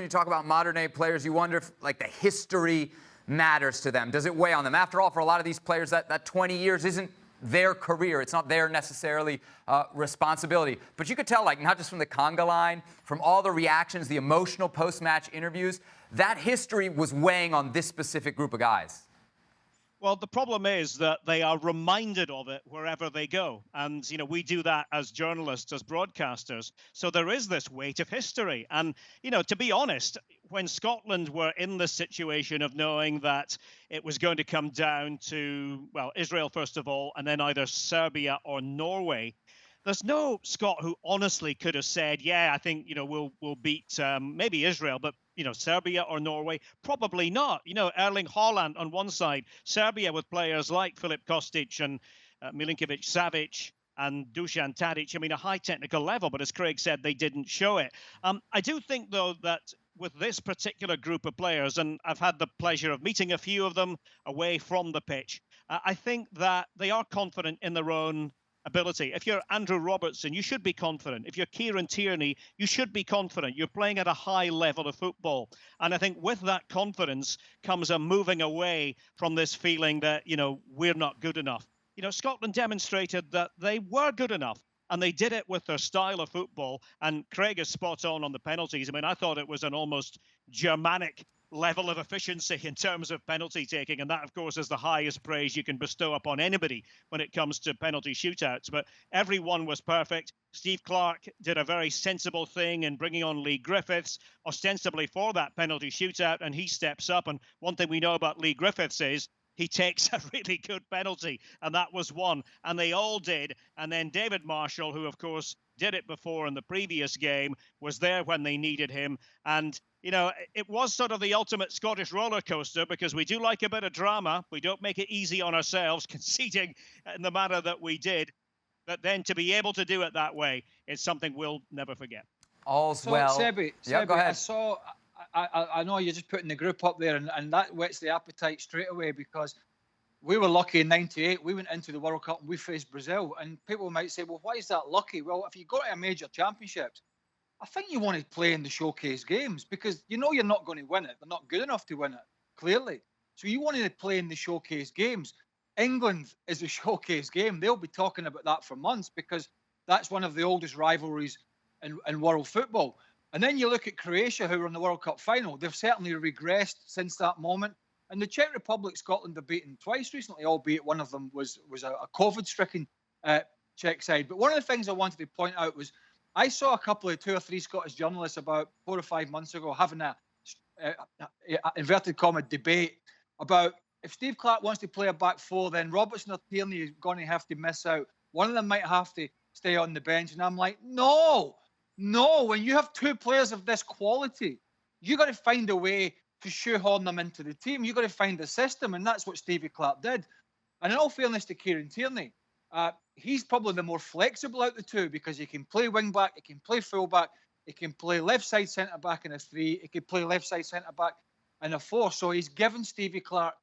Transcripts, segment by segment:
You talk about modern-day players, you wonder if, like, the history matters to them. Does it weigh on them? After all, for a lot of these players, that 20 years isn't their career. It's not their necessarily responsibility. But you could tell, like, not just from the conga line, from all the reactions, the emotional post-match interviews, that history was weighing on this specific group of guys. Well, the problem is that they are reminded of it wherever they go. And, we do that as journalists, as broadcasters. So there is this weight of history. And, to be honest, when Scotland were in this situation of knowing that it was going to come down to, well, Israel, first of all, and then either Serbia or Norway, there's no Scot who honestly could have said, yeah, I think, we'll beat maybe Israel, but, Serbia or Norway, probably not. Erling Haaland on one side, Serbia with players like Filip Kostic and Milinkovic-Savic and Dusan Tadic. I mean, a high technical level, but as Craig said, they didn't show it. I do think, though, that with this particular group of players, and I've had the pleasure of meeting a few of them away from the pitch, I think that they are confident in their own ability. If you're Andrew Robertson, you should be confident. If you're Kieran Tierney, you should be confident. You're playing at a high level of football. And I think with that confidence comes a moving away from this feeling that, we're not good enough. Scotland demonstrated that they were good enough. And they did it with their style of football. And Craig is spot on the penalties. I mean, I thought it was an almost Germanic level of efficiency in terms of penalty taking. And that, of course, is the highest praise you can bestow upon anybody when it comes to penalty shootouts. But everyone was perfect. Steve Clarke did a very sensible thing in bringing on Lee Griffiths, ostensibly for that penalty shootout. And he steps up. And one thing we know about Lee Griffiths is he takes a really good penalty, and that was one. And they all did. And then David Marshall, who, of course, did it before in the previous game, was there when they needed him. And, it was sort of the ultimate Scottish roller coaster because we do like a bit of drama. We don't make it easy on ourselves, conceding in the manner that we did. But then to be able to do it that way is something we'll never forget. All's well. Sebi, go ahead. I know you're just putting the group up there, and that whets the appetite straight away because we were lucky in '98. We went into the World Cup and we faced Brazil. And people might say, well, why is that lucky? Well, if you go to a major championships, I think you want to play in the showcase games because you're not going to win it. They're not good enough to win it, clearly. So you wanted to play in the showcase games. England is a showcase game. They'll be talking about that for months because that's one of the oldest rivalries in world football. And then you look at Croatia, who were in the World Cup final. They've certainly regressed since that moment. And the Czech Republic, Scotland have beaten twice recently, albeit one of them was a COVID-stricken Czech side. But one of the things I wanted to point out was I saw a couple of 2 or 3 Scottish journalists about 4 or 5 months ago having a inverted comma debate about if Steve Clarke wants to play a back four, then Robertson or Tierney is going to have to miss out. One of them might have to stay on the bench. And I'm like, no, when you have 2 players of this quality, you got to find a way to shoehorn them into the team. You got to find a system, and that's what Stevie Clarke did. And in all fairness to Kieran Tierney, he's probably the more flexible out the two because he can play wing back, he can play full back, he can play left side centre back in a 3, he can play left side centre back in a 4. So he's given Stevie Clarke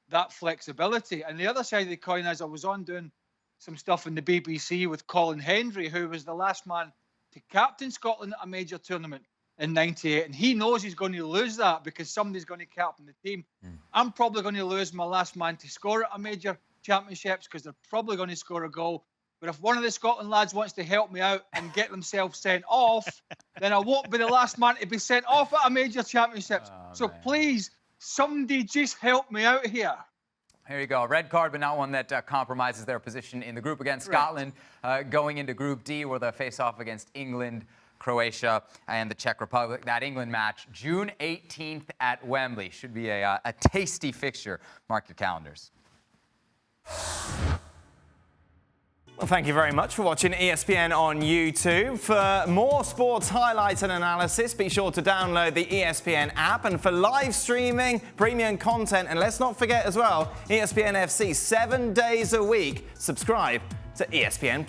that flexibility. And the other side of the coin is I was on doing some stuff in the BBC with Colin Hendry, who was the last man to captain Scotland at a major tournament in '98, and he knows he's going to lose that because somebody's going to captain the team. I'm probably going to lose my last man to score at a major championships because they're probably going to score a goal. But if one of the Scotland lads wants to help me out and get themselves sent off, then I won't be the last man to be sent off at a major championships. Please, somebody just help me out here. Here you go. A red card, but not one that compromises their position in the group against Scotland. Going into Group D, where they'll face off against England, Croatia, and the Czech Republic. That England match, June 18th at Wembley. Should be a tasty fixture. Mark your calendars. Well, thank you very much for watching ESPN on YouTube. For more sports highlights and analysis, be sure to download the ESPN app. And for live streaming, premium content, and let's not forget as well, ESPN FC 7 days a week. Subscribe to ESPN+.